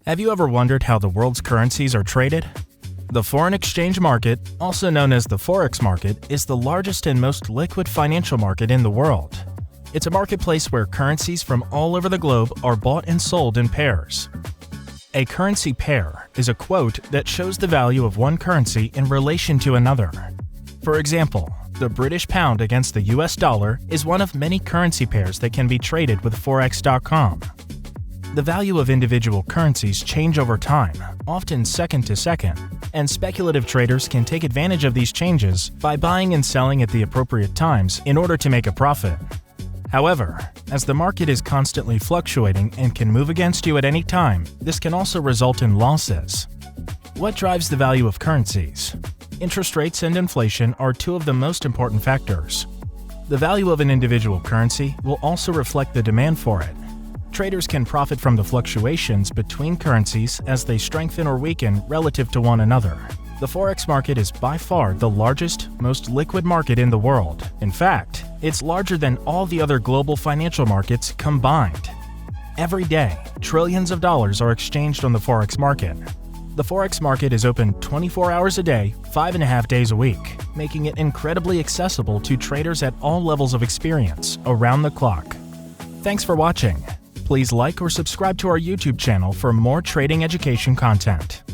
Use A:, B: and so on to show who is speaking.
A: Have you ever wondered how the world's currencies are traded? The foreign exchange market, also known as the Forex market, is the largest and most liquid financial market in the world. It's a marketplace where currencies from all over the globe are bought and sold in pairs. A currency pair is a quote that shows the value of one currency in relation to another. For example, the British pound against the US dollar is one of many currency pairs that can be traded with Forex.com. The value of individual currencies change over time, often second to second, and speculative traders can take advantage of these changes by buying and selling at the appropriate times in order to make a profit. However, as the market is constantly fluctuating and can move against you at any time, this can also result in losses. What drives the value of currencies? Interest rates and inflation are two of the most important factors. The value of an individual currency will also reflect the demand for it. Traders can profit from the fluctuations between currencies as they strengthen or weaken relative to one another. The Forex market is by far the largest, most liquid market in the world. In fact, it's larger than all the other global financial markets combined. Every day, trillions of dollars are exchanged on the Forex market. The Forex market is open 24 hours a day, 5.5 days a week, making it incredibly accessible to traders at all levels of experience around the clock. Thanks for watching. Please like or subscribe to our YouTube channel for more trading education content.